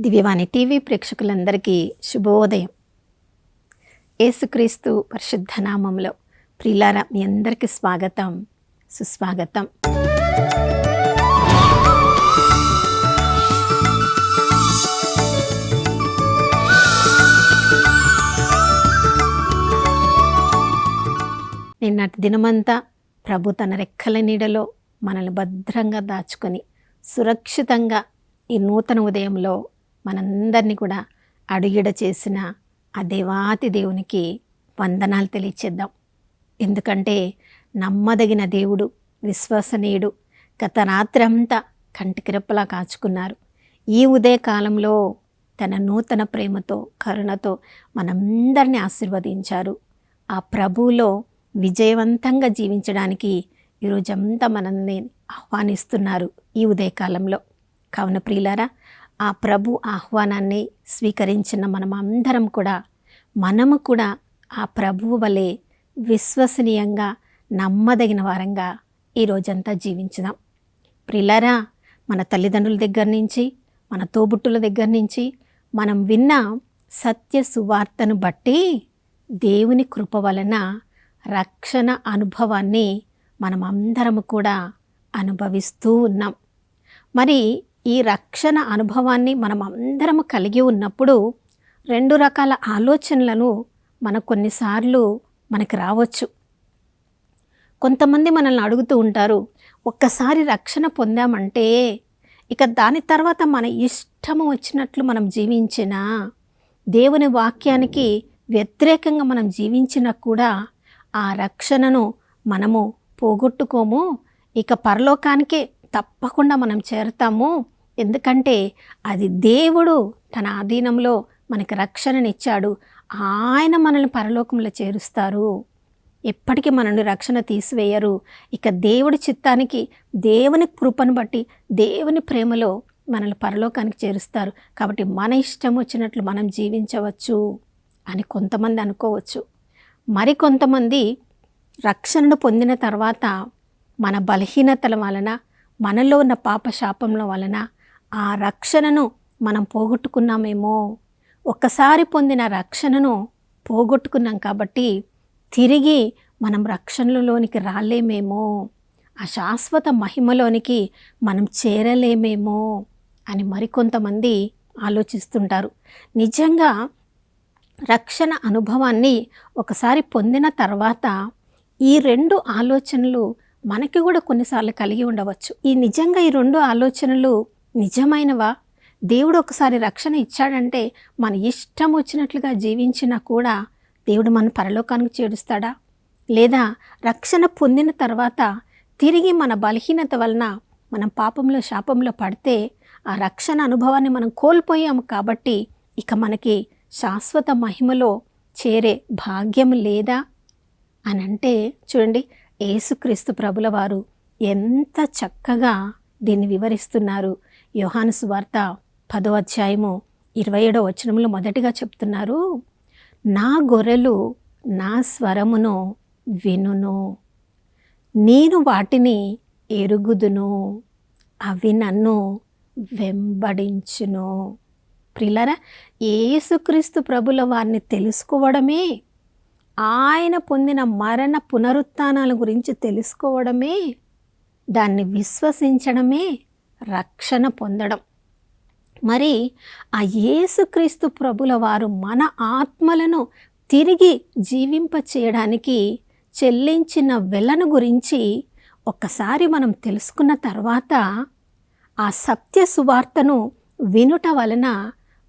దివ్యవాణి TV ప్రేక్షకులందరికీ శుభోదయం. యేసుక్రీస్తు పరిశుద్ధ నామంలో ప్రియులారా, మీ అందరికీ స్వాగతం, సుస్వాగతం. నిన్నటి దినమంతా ప్రభు తన రెక్కల నీడలో మనల్ని భద్రంగా దాచుకొని సురక్షితంగా ఈ నూతన ఉదయంలో మనందరినీ కూడా అడుగిడ చేసిన ఆ దేవాతి దేవునికి వందనాలు తెలియచేద్దాం. ఎందుకంటే నమ్మదగిన దేవుడు, విశ్వసనీయుడు. గత రాత్రి అంతా కంటికిరెప్పలా కాచుకున్నారు. ఈ ఉదయకాలంలో తన నూతన ప్రేమతో, కరుణతో మనందరినీ ఆశీర్వదించారు. ఆ ప్రభువులో విజయవంతంగా జీవించడానికి ఈరోజంతా మనల్ని ఆహ్వానిస్తున్నారు ఈ ఉదయకాలంలో. కావున ప్రియులారా, ఆ ప్రభు ఆహ్వానాన్ని స్వీకరించిన మనము కూడా ఆ ప్రభువు వలె విశ్వసనీయంగా, నమ్మదగిన వారంగా ఈరోజంతా జీవించుదాం. ప్రియులారా, మన తల్లిదండ్రుల దగ్గర నుంచి, మన తోబుట్టుల దగ్గర నుంచి మనం విన్న సత్య సువార్తను బట్టి దేవుని కృప వలన రక్షణ అనుభవాన్ని మనమందరము కూడా అనుభవిస్తూ ఉన్నాం. మరి ఈ రక్షణ అనుభవాన్ని మనం అందరం కలిగి ఉన్నప్పుడు రెండు రకాల ఆలోచనలను కొన్నిసార్లు మనకి రావచ్చు. కొంతమంది మనల్ని అడుగుతూ ఉంటారు, ఒక్కసారి రక్షణ పొందామంటే ఇక దాని తర్వాత మన ఇష్టము వచ్చినట్లు మనం జీవించినా, దేవుని వాక్యానికి వ్యతిరేకంగా మనం జీవించినా కూడా ఆ రక్షణను మనము పోగొట్టుకోము, ఇక పరలోకానికే తప్పకుండా మనం చేరుతాము. ఎందుకంటే అది దేవుడు తన ఆధీనంలో మనకి రక్షణనిచ్చాడు. ఆయన మనల్ని పరలోకంలో చేరుస్తారు. ఎప్పటికీ మనల్ని రక్షణ తీసివేయరు. ఇక దేవుడి చిత్తానికి, దేవుని కృపను బట్టి, దేవుని ప్రేమలో మనల్ని పరలోకానికి చేరుస్తారు. కాబట్టి మన ఇష్టం వచ్చినట్లు మనం జీవించవచ్చు అని కొంతమంది అనుకోవచ్చు. మరికొంతమంది రక్షణను పొందిన తర్వాత మన బలహీనతల వలన, మనలో ఉన్న పాప శాపంలో వలన ఆ రక్షణను మనం పోగొట్టుకున్నామేమో, ఒక్కసారి పొందిన రక్షణను పోగొట్టుకున్నాం కాబట్టి తిరిగి మనం రక్షణలోనికి రాలేమేమో, ఆ శాశ్వత మహిమలోనికి మనం చేరలేమేమో అని మరికొంతమంది ఆలోచిస్తుంటారు. నిజంగా రక్షణ అనుభవాన్ని ఒకసారి పొందిన తర్వాత ఈ రెండు ఆలోచనలు మనకి కూడా కొన్నిసార్లు కలిగి ఉండవచ్చు. నిజంగా ఈ రెండు ఆలోచనలు నిజమైనవా? దేవుడు ఒకసారి రక్షణ ఇచ్చాడంటే మన ఇష్టం వచ్చినట్లుగా జీవించినా కూడా దేవుడు మన పరలోకానికి చేరుస్తాడా? లేదా రక్షణ పొందిన తర్వాత తిరిగి మన బలహీనత వలన మనం పాపంలో, శాపంలో పడితే ఆ రక్షణ అనుభవాన్ని మనం కోల్పోయాము కాబట్టి ఇక మనకి శాశ్వత మహిమలో చేరే భాగ్యం లేదా అని అంటే, చూడండి, యేసుక్రీస్తు ప్రభుల వారు ఎంత చక్కగా దీన్ని వివరిస్తున్నారు. యోహాను సువార్త 10వ అధ్యాయము 27వ వచనంలో మొదటిగా చెప్తున్నారు, నా గొర్రెలు నా స్వరమును వినును, నేను వాటిని ఎరుగుదును, అవి నన్ను వెంబడించును. ప్రియులారా, యేసుక్రీస్తు ప్రభుల వారిని తెలుసుకోవడమే, ఆయన పొందిన మరణ పునరుత్థానాల గురించి తెలుసుకోవడమే, దాన్ని విశ్వసించడమే రక్షణ పొందడం. మరి ఆ యేసుక్రీస్తు ప్రభుల వారు మన ఆత్మలను తిరిగి జీవింప చేయడానికి చెల్లించిన వెలను గురించి ఒక్కసారి మనం తెలుసుకున్న తర్వాత ఆ సత్య సువార్తను వినుట వలన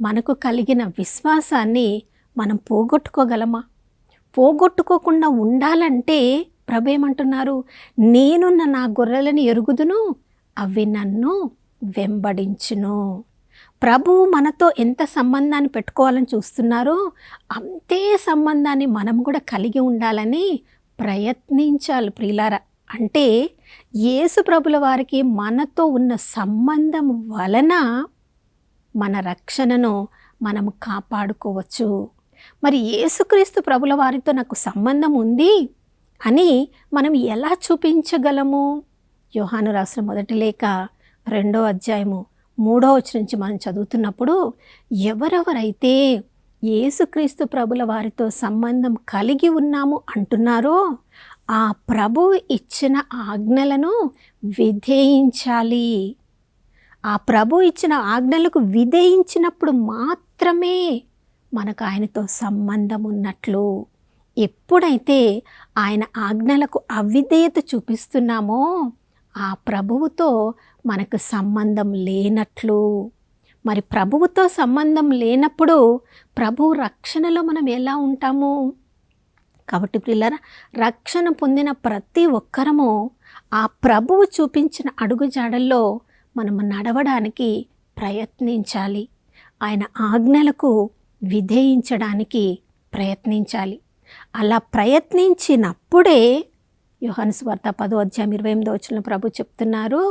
మనకు కలిగిన విశ్వాసాన్ని మనం పోగొట్టుకోగలమా? పోగొట్టుకోకుండా ఉండాలంటే ప్రభు ఏమంటున్నారు, నేను నా గొర్రెలను ఎరుగుదును, అవి నన్ను వెంబడించును. ప్రభువు మనతో ఎంత సంబంధాన్ని పెట్టుకోవాలని చూస్తున్నారో అంతే సంబంధాన్ని మనం కూడా కలిగి ఉండాలని ప్రయత్నించాలి ప్రియులారా. అంటే యేసు ప్రభుల వారికి మనతో ఉన్న సంబంధం వలన మన రక్షణను మనం కాపాడుకోవచ్చు. మరి యేసుక్రీస్తు ప్రభుల వారితో నాకు సంబంధం ఉంది అని మనం ఎలా చూపించగలము? యోహాను రాసిన మొదటి లేఖ 2వ అధ్యాయము 3వ వచనం నుంచి మనం చదువుతున్నప్పుడు, ఎవరెవరైతే యేసుక్రీస్తు ప్రభుల వారితో సంబంధం కలిగి ఉన్నాము అంటున్నారో ఆ ప్రభువు ఇచ్చిన ఆజ్ఞలను విధేయించాలి. ఆ ప్రభు ఇచ్చిన ఆజ్ఞలకు విధేయించినప్పుడు మాత్రమే మనకు ఆయనతో సంబంధం ఉన్నట్లు. ఎప్పుడైతే ఆయన ఆజ్ఞలకు అవిధేయత చూపిస్తున్నామో ఆ ప్రభువుతో మనకు సంబంధం లేనట్లు. మరి ప్రభువుతో సంబంధం లేనప్పుడు ప్రభువు రక్షణలో మనం ఎలా ఉంటాము? కాబట్టి ప్రియులారా, రక్షణ పొందిన ప్రతి ఒక్కరము ఆ ప్రభువు చూపించిన అడుగుజాడల్లో మనము నడవడానికి ప్రయత్నించాలి. ఆయన ఆజ్ఞలకు విధేయించడానికి ప్రయత్నించాలి. అలా ప్రయత్నించినప్పుడే యోహాను సువార్త 10:28 ప్రభు చెప్తున్నారు,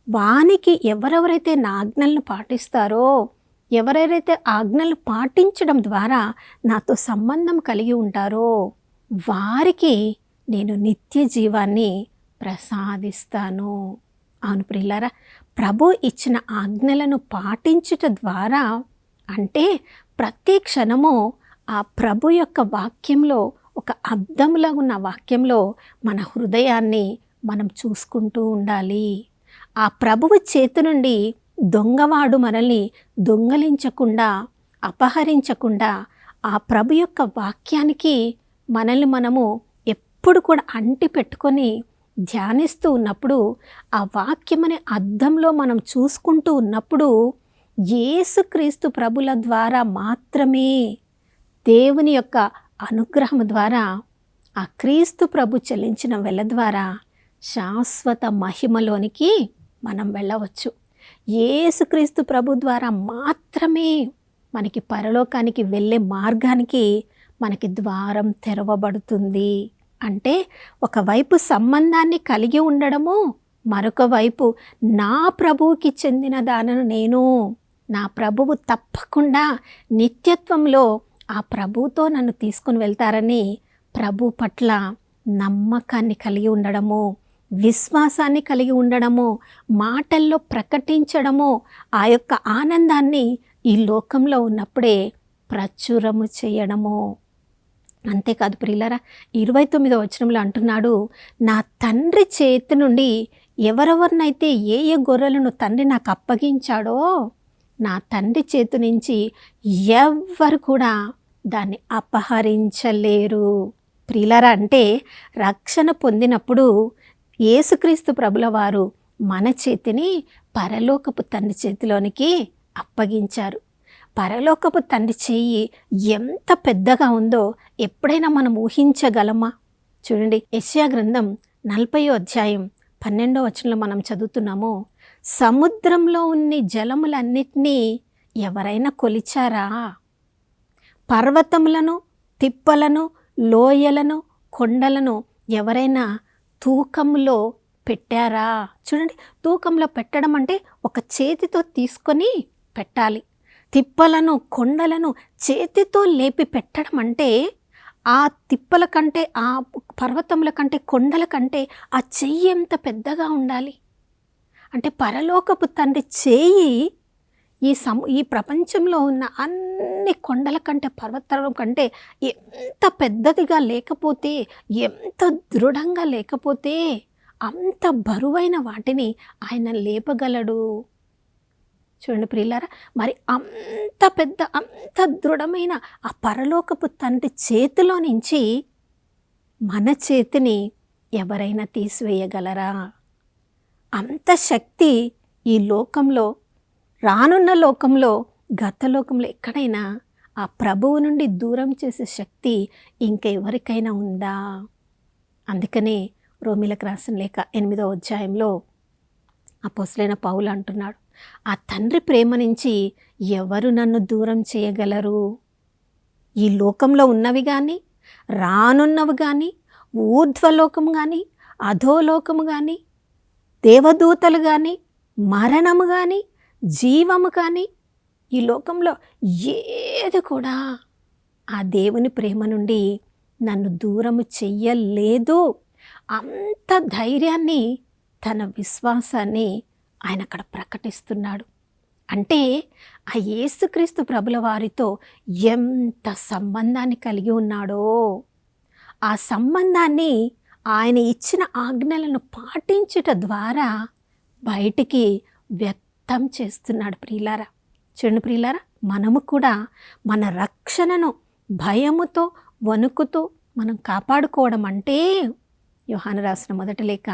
వానికి ఎవరెవరైతే నా ఆజ్ఞలను పాటిస్తారో, ఎవరెవరైతే ఆజ్ఞలు పాటించడం ద్వారా నాతో సంబంధం కలిగి ఉంటారో వారికి నేను నిత్య జీవాన్ని ప్రసాదిస్తాను. అవును ప్రియులారా, ప్రభు ఇచ్చిన ఆజ్ఞలను పాటించుట ద్వారా, అంటే ప్రతి క్షణము ఆ ప్రభు యొక్క వాక్యంలో, ఒక అద్దంలా ఉన్న వాక్యంలో మన హృదయాన్ని మనం చూసుకుంటూ ఉండాలి. ఆ ప్రభువు చేతి నుండి దొంగవాడు మనల్ని దొంగలించకుండా, అపహరించకుండా ఆ ప్రభు యొక్క వాక్యానికి మనల్ని మనము ఎప్పుడు కూడా అంటి పెట్టుకొని ధ్యానిస్తూ ఉన్నప్పుడు, ఆ వాక్యం అనే అద్దంలో మనం చూసుకుంటూ ఉన్నప్పుడు యేసుక్రీస్తు ప్రభుల ద్వారా మాత్రమే, దేవుని యొక్క అనుగ్రహం ద్వారా, ఆ క్రీస్తు ప్రభు చెల్లించిన వెల ద్వారా శాశ్వత మహిమలోనికి మనం వెళ్ళవచ్చు. యేసుక్రీస్తు ప్రభు ద్వారా మాత్రమే మనకి పరలోకానికి వెళ్ళే మార్గానికి మనకి ద్వారం తెరవబడుతుంది. అంటే ఒకవైపు సంబంధాన్ని కలిగి ఉండడము, మరొక వైపు నా ప్రభువుకి చెందిన దానను నేను, నా ప్రభువు తప్పకుండా నిత్యత్వంలో ఆ ప్రభువుతో నన్ను తీసుకుని వెళ్తారని ప్రభు పట్ల నమ్మకాన్ని కలిగి ఉండడము, విశ్వాసాన్ని కలిగి ఉండడము, మాటల్లో ప్రకటించడము, ఆ యొక్క ఆనందాన్ని ఈ లోకంలో ఉన్నప్పుడే ప్రచురము చేయడము. అంతేకాదు ప్రియులారా, 29వ వచనంలో అంటున్నాడు, నా తండ్రి చేతి నుండి ఎవరెవరినైతే ఏ ఏ గొర్రెలను తండ్రి నాకు అప్పగించాడో నా తండ్రి చేతి నుంచి ఎవ్వరు కూడా దాన్ని అపహరించలేరు. ప్రియులారా, అంటే రక్షణ పొందినప్పుడు యేసుక్రీస్తు ప్రభుల వారు మన చేతిని పరలోకపు తండ్రి చేతిలోనికి అప్పగించారు. పరలోకపు తండ్రి చెయ్యి ఎంత పెద్దగా ఉందో ఎప్పుడైనా మనం ఊహించగలమా? చూడండి, యెషయా గ్రంథం 40వ అధ్యాయం 12వ వచనంలో మనం చదువుతున్నాము, సముద్రంలో ఉన్న జలములన్నిటినీ ఎవరైనా కొలిచారా? పర్వతములను, తిప్పలను, లోయలను, కొండలను ఎవరైనా తూకంలో పెట్టారా? చూడండి, తూకంలో పెట్టడం అంటే ఒక చేతితో తీసుకొని పెట్టాలి. తిప్పలను, కొండలను చేతితో లేపి పెట్టడం అంటే ఆ తిప్పల కంటే, ఆ పర్వతముల కంటే, కొండల కంటే ఆ చెయ్యి ఎంత పెద్దగా ఉండాలి. అంటే పరలోకపు తండ్రి చేయి ఈ ప్రపంచంలో ఉన్న అన్ని కొండల కంటే, పర్వతాల కంటే ఎంత పెద్దదిగా లేకపోతే, ఎంత దృఢంగా లేకపోతే అంత బరువైన వాటిని ఆయన లేపగలడు. చూడండి ప్రియులారా, మరి అంత పెద్ద, అంత దృఢమైన ఆ పరలోకపు తండ్రి చేతిలో నుంచి మన చేతిని ఎవరైనా తీసివేయగలరా? అంత శక్తి ఈ లోకంలో, రానున్న లోకంలో, గత లోకంలో ఎక్కడైనా ఆ ప్రభువు నుండి దూరం చేసే శక్తి ఇంకెవరికైనా ఉందా? అందుకనే రోమీలకు రాసిన లేఖ 8వ అధ్యాయంలో అపోస్తలుడైన పౌలు అంటున్నాడు, ఆ తండ్రి ప్రేమ నుంచి ఎవరు నన్ను దూరం చేయగలరు? ఈ లోకంలో ఉన్నవి కానీ, రానున్నవి కానీ, ఊర్ధ్వలోకము కానీ, అధోలోకము కానీ, దేవదూతలు కానీ, మరణము కానీ, జీవము కానీ, ఈ లోకంలో ఏది కూడా ఆ దేవుని ప్రేమ నుండి నన్ను దూరము చెయ్యలేదు. అంత ధైర్యాన్ని, తన విశ్వాసాన్ని ఆయన అక్కడ ప్రకటిస్తున్నాడు. అంటే ఆ యేసుక్రీస్తు ప్రభుల వారితో ఎంత సంబంధాన్ని కలిగి ఉన్నాడో, ఆ సంబంధాన్ని ఆయన ఇచ్చిన ఆజ్ఞలను పాటించుట ద్వారా బయటికి వ్యక్తం చేస్తున్నాడు. ప్రియులారా, చూడండి ప్రియులారా, మనము కూడా మన రక్షణను భయముతో వణుకుతూ మనం కాపాడుకోవడం అంటే, యోహాను రాసిన మొదటి లేఖ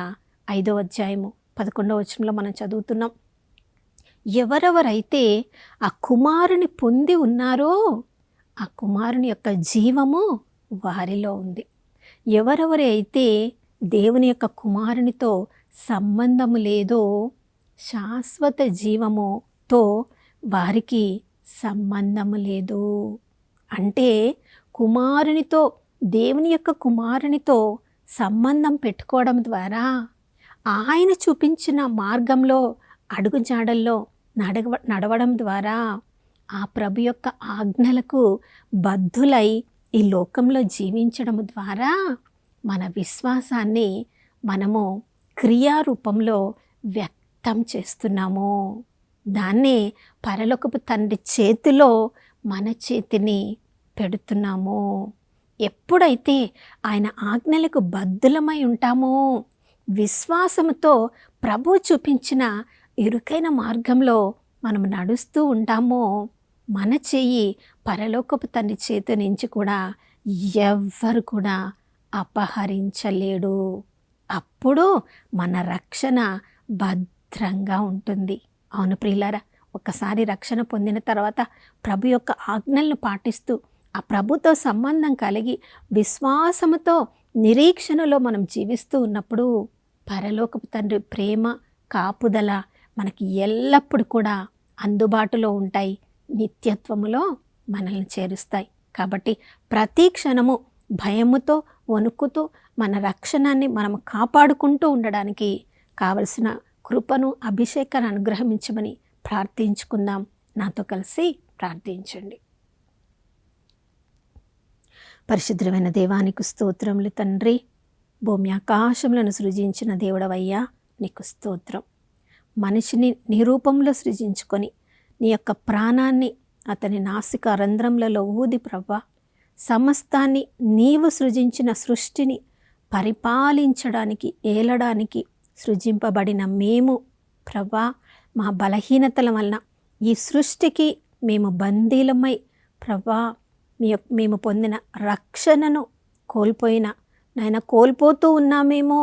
5వ అధ్యాయము 11వ వచనంలో మనం చదువుతున్నాం. ఎవరెవరైతే ఆ కుమారుని పొంది ఉన్నారో ఆ కుమారుని యొక్క జీవము వారిలో ఉంది. ఎవరెవరైతే దేవుని యొక్క కుమారునితో సంబంధము లేదో శాశ్వత జీవముతో వారికి సంబంధము లేదు. అంటే కుమారునితో, దేవుని యొక్క కుమారునితో సంబంధం పెట్టుకోవడం ద్వారా, ఆయన చూపించిన మార్గంలో అడుగుజాడల్లో నడవడం ద్వారా, ఆ ప్రభు యొక్క ఆజ్ఞలకు బద్ధులై ఈ లోకంలో జీవించడం ద్వారా మన విశ్వాసాన్ని మనము క్రియారూపంలో వ్యక్తం చేస్తున్నాము. దాన్నే పరలోకపు తండ్రి చేతిలో మన చేతిని పెడుతున్నాము. ఎప్పుడైతే ఆయన ఆజ్ఞలకు బద్ధులమై ఉంటామో, విశ్వాసముతో ప్రభు చూపించిన ఇరుకైన మార్గంలో మనం నడుస్తూ ఉంటామో, మన చెయ్యి పరలోకపు తండ్రి చేతి నుంచి కూడా ఎవ్వరు కూడా అపహరించలేడు. అప్పుడు మన రక్షణ భద్రంగా ఉంటుంది. అవును ప్రియులారా, ఒకసారి రక్షణ పొందిన తర్వాత ప్రభు యొక్క ఆజ్ఞలను పాటిస్తూ ఆ ప్రభుతో సంబంధం కలిగి విశ్వాసముతో నిరీక్షణలో మనం జీవిస్తూ ఉన్నప్పుడు పరలోకపు తండ్రి ప్రేమ, కాపుదల మనకి ఎల్లప్పుడూ కూడా అందుబాటులో ఉంటాయి. నిత్యత్వములో మనల్ని చేరుస్తాయి. కాబట్టి ప్రతి క్షణము భయముతో వణుకుతూ మన రక్షణాన్ని మనం కాపాడుకుంటూ ఉండడానికి కావలసిన కృపను, అభిషేకాన్ని అనుగ్రహించమని ప్రార్థించుకుందాం. నాతో కలిసి ప్రార్థించండి. పరిశుద్ధమైన దేవానికి స్తోత్రములు తండ్రి. భూమి ఆకాశములను సృజించిన దేవుడవయ్యా నీకు స్తోత్రం. మనిషిని నీ రూపంలో సృజించుకొని నీ యొక్క ప్రాణాన్ని అతని నాసిక రంధ్రములలో ఊది ప్రభా, సమస్తాన్ని నీవు సృజించిన సృష్టిని పరిపాలించడానికి, ఏలడానికి సృజింపబడిన మేము ప్రభా, మా బలహీనతల వలన ఈ సృష్టికి మేము బందీలమై ప్రభా, మేము పొందిన రక్షణను కోల్పోతూ ఉన్నామేమో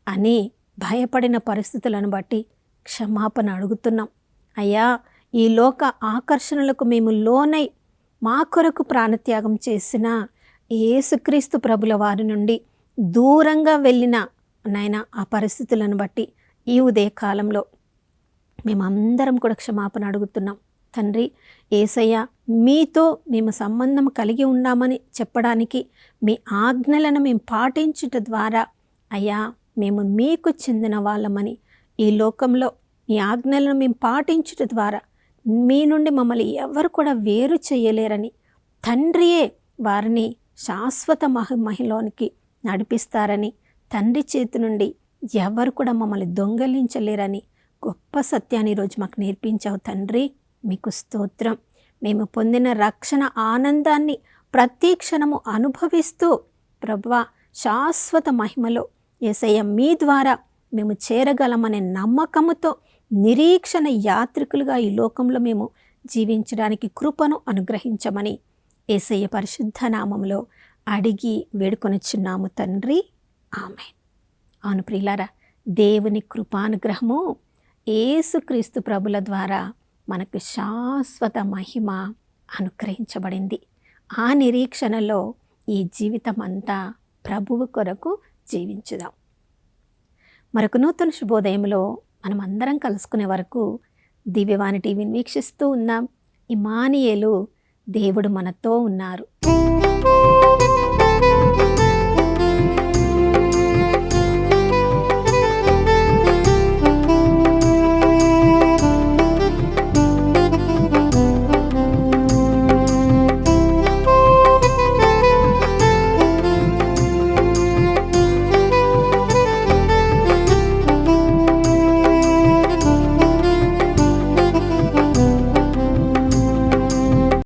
అని భయపడిన పరిస్థితులను బట్టి క్షమాపణ అడుగుతున్నాం. అయ్యా, ఈ లోక ఆకర్షణలకు మేము లోనై మా కొరకు ప్రాణత్యాగం చేసిన యేసుక్రీస్తు ప్రభుల వారి నుండి దూరంగా వెళ్ళిన నాయన ఆ పరిస్థితులను బట్టి ఈ ఉదయకాలంలో మేమందరం కూడా క్షమాపణ అడుగుతున్నాం. తండ్రి యేసయ్య, మీతో మేము సంబంధం కలిగి ఉన్నామని చెప్పడానికి, మీ ఆజ్ఞలను మేము పాటించుట ద్వారా అయ్యా మేము మీకు చెందిన వాళ్ళమని, ఈ లోకంలో ఈ ఆజ్ఞలను మేము పాటించుట ద్వారా మీ నుండి మమ్మల్ని ఎవరు కూడా వేరు చేయలేరని, తండ్రియే వారిని శాశ్వత మహిలోనికి నడిపిస్తారని, తండ్రి చేతి నుండి ఎవరు కూడా మమ్మల్ని దొంగలించలేరని గొప్ప సత్యాన్ని ఈరోజు మాకు నేర్పించావు తండ్రి. మీకు స్తోత్రం. మేము పొందిన రక్షణ ఆనందాన్ని ప్రతి క్షణము అనుభవిస్తూ ప్రభువా, శాశ్వత మహిమలో యేసయ్య మీ ద్వారా మేము చేరగలమనే నమ్మకముతో నిరీక్షణ యాత్రికులుగా ఈ లోకంలో మేము జీవించడానికి కృపను అనుగ్రహించమని యేసయ్య పరిశుద్ధ నామములో అడిగి వేడుకొనిచున్నాము తండ్రి. ఆమేన్. అవును ప్రియులారా, దేవుని కృపానుగ్రహము యేసుక్రీస్తు ప్రభుల ద్వారా మనకు శాశ్వత మహిమ అనుగ్రహించబడింది. ఆ నిరీక్షణలో ఈ జీవితం అంతా ప్రభువు కొరకు జీవించుదాం. మరొక నూతన శుభోదయంలో మనం అందరం కలుసుకునే వరకు దివ్యవాణి టీవీని వీక్షిస్తూ ఉన్నాం. ఇమ్మానుయేలు, దేవుడు మనతో ఉన్నారు.